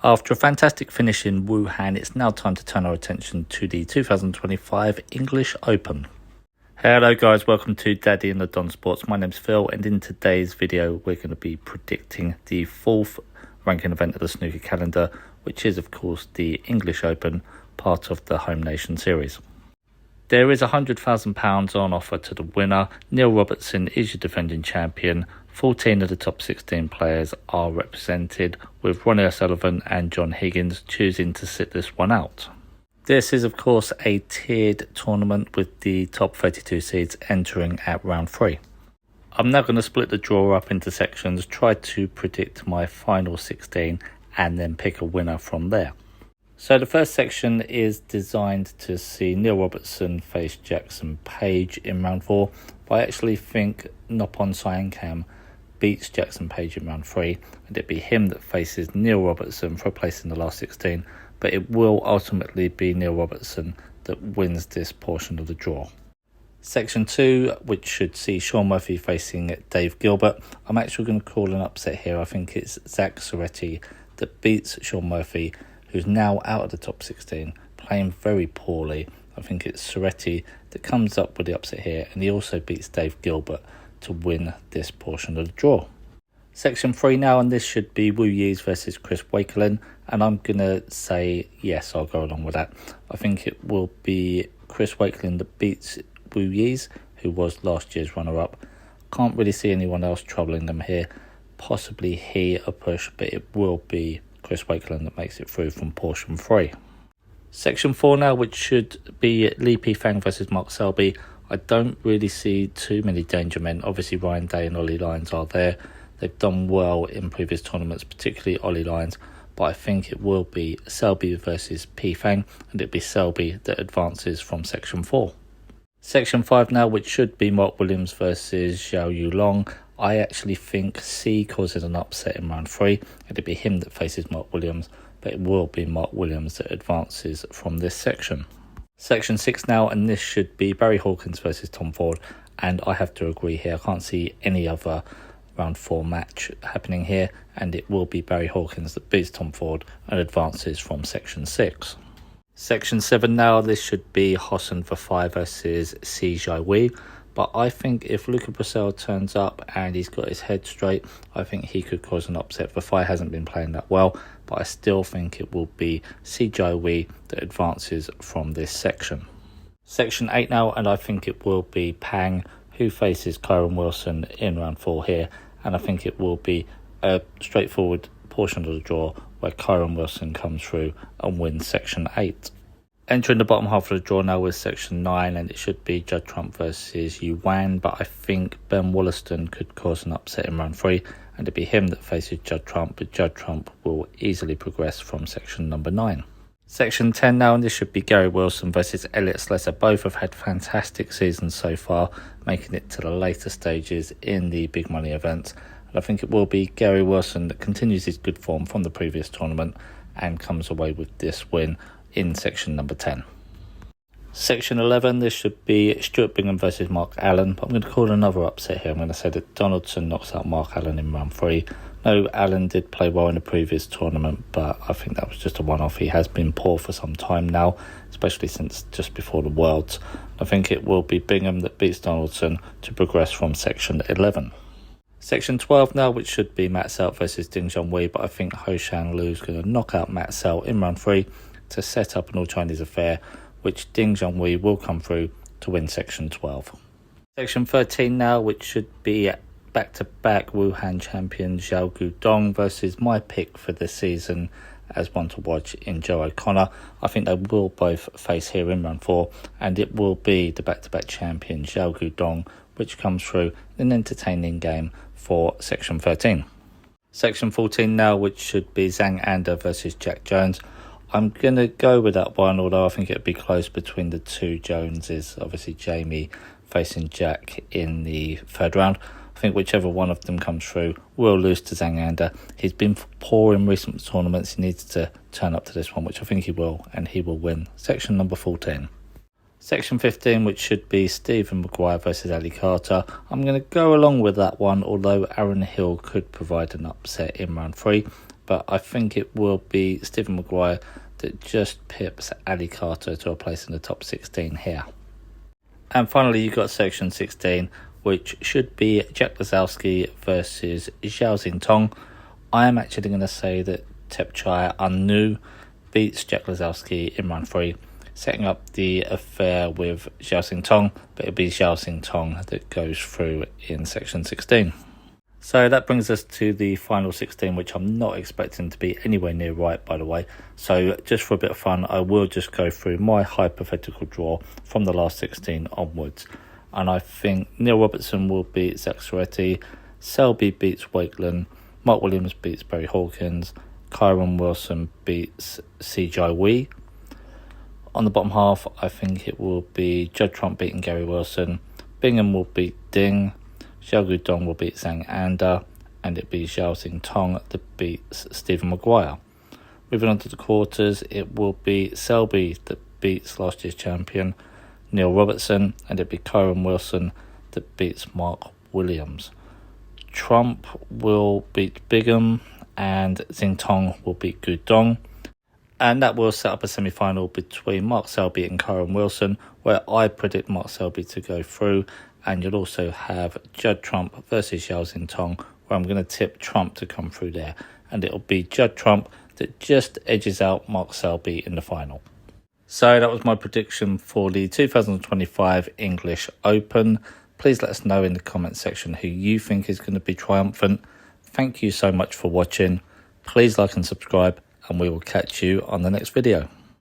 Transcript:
After a fantastic finish in Wuhan, it's now time to turn our attention to the 2025 English Open. Hello guys, welcome to Daddy and the Don Sports. My name's Phil, and in today's video we're going to be predicting the fourth ranking event of the snooker calendar, which is of course the English Open, part of the Home Nation series. There is £100,000 on offer to the winner. Neil Robertson is your defending champion. 14 of the top 16 players are represented, with Ronnie O'Sullivan and John Higgins choosing to sit this one out. This is of course a tiered tournament with the top 32 seeds entering at round 3. I'm now going to split the draw up into sections, try to predict my final 16 and then pick a winner from there. So the first section is designed to see Neil Robertson face Jackson Page in round 4, but I actually think Noppon Siankam beats Jackson Page in round 3, and it'd be him that faces Neil Robertson for a place in the last 16, but it will ultimately be Neil Robertson that wins this portion of the draw. Section 2, which should see Sean Murphy facing Dave Gilbert. I'm actually going to call an upset here. I think it's Zach Soretti that beats Sean Murphy, who's now out of the top 16, playing very poorly. I think it's Soretti that comes up with the upset here, and he also beats Dave Gilbert to win this portion of the draw. Section 3 now, and this should be Wu Yees versus Chris Wakelin, and I'm going to say yes, I'll go along with that. I think it will be Chris Wakelin that beats Wu Yees, who was last year's runner-up. Can't really see anyone else troubling them here. Possibly he a push, but it will be Chris Wakelin that makes it through from portion 3. Section 4 now, which should be Li Pifang versus Mark Selby. I don't really see too many danger men. Obviously Ryan Day and Ollie Lyons are there. They've done well in previous tournaments, particularly Ollie Lyons, but I think it will be Selby versus Pifang, and it'll be Selby that advances from Section 4. Section 5 now, which should be Mark Williams versus Xiao Yulong. I actually think C causes an upset in round 3. It'll be him that faces Mark Williams, but it will be Mark Williams that advances from this section. Section 6 now, and this should be Barry Hawkins versus Tom Ford, and I have to agree here. I can't see any other round 4 match happening here, and it will be Barry Hawkins that beats Tom Ford and advances from Section 6. Section 7 now, this should be Hossein Vafai versus Si Jiawei. But I think if Luca Brissell turns up and he's got his head straight, I think he could cause an upset. Vafai hasn't been playing that well, but I still think it will be Si Jiawei that advances from this section. Section 8 now, and I think it will be Pang who faces Kyron Wilson in round 4 here. And I think it will be a straightforward portion of the draw where Kyron Wilson comes through and wins Section 8. Entering the bottom half of the draw now with Section 9, and it should be Judd Trump versus Yuan, but I think Ben Wollaston could cause an upset in round 3, and it'd be him that faces Judd Trump, but Judd Trump will easily progress from section number 9. Section 10 now, and this should be Gary Wilson versus Elliot Slesser. Both have had fantastic seasons so far, making it to the later stages in the big money events, and I think it will be Gary Wilson that continues his good form from the previous tournament and comes away with this win in section number 10. Section 11, this should be Stuart Bingham versus Mark Allen, but I'm going to call another upset here. I'm going to say that Donaldson knocks out Mark Allen in round 3. No, Allen did play well in the previous tournament, but I think that was just a one-off. He has been poor for some time now, especially since just before the Worlds. I think it will be Bingham that beats Donaldson to progress from section 11. Section 12 now, which should be Matt Selt versus Ding Junhui, but I think Ho Shan Lu is going to knock out Matt Selt in round 3 to set up an all-Chinese affair, which Ding Junhui will come through to win Section 12. Section 13 now, which should be back-to-back Wuhan champion Zhao Gudong versus my pick for this season as one to watch in Joe O'Connor. I think they will both face here in round 4, and it will be the back-to-back champion Zhao Gudong, which comes through an entertaining game for Section 13. Section 14 now, which should be Zhang Anda versus Jack Jones. I'm going to go with that one, although I think it'd be close between the two Joneses. Obviously, Jamie facing Jack in the 3rd round. I think whichever one of them comes through will lose to Zhang Anda. He's been poor in recent tournaments. He needs to turn up to this one, which I think he will, and he will win section number 14. Section 15, which should be Stephen Maguire versus Ali Carter. I'm going to go along with that one, although Aaron Hill could provide an upset in round 3. but I think it will be Stephen Maguire that just pips Ali Carter to a place in the top 16 here. And finally, you've got section 16, which should be Jack Lazowski versus Zhao Xintong. I am actually going to say that Thepchai Anu beats Jack Lazowski in round 3, setting up the affair with Zhao Xintong, but it'll be Zhao Xintong that goes through in section 16. So that brings us to the final 16, which I'm not expecting to be anywhere near right, by the way. So just for a bit of fun, I will just go through my hypothetical draw from the last 16 onwards. And I think Neil Robertson will beat Zach Soretti, Selby beats Wakeland, Mark Williams beats Barry Hawkins, Kyron Wilson beats CJ Wee. On the bottom half, I think it will be Judd Trump beating Gary Wilson, Bingham will beat Ding, Xiao Gudong will beat Zhang Anda, and it'll be Zhao Xintong that beats Stephen Maguire. Moving on to the quarters, it will be Selby that beats last year's champion Neil Robertson, and it'll be Kyron Wilson that beats Mark Williams. Trump will beat Bingham, and Xintong will beat Gudong. And that will set up a semi-final between Mark Selby and Kyron Wilson, where I predict Mark Selby to go through. And you'll also have Judd Trump versus Zhao Xintong, where I'm going to tip Trump to come through there. And it'll be Judd Trump that just edges out Mark Selby in the final. So that was my prediction for the 2025 English Open. Please let us know in the comment section who you think is going to be triumphant. Thank you so much for watching. Please like and subscribe, and we will catch you on the next video.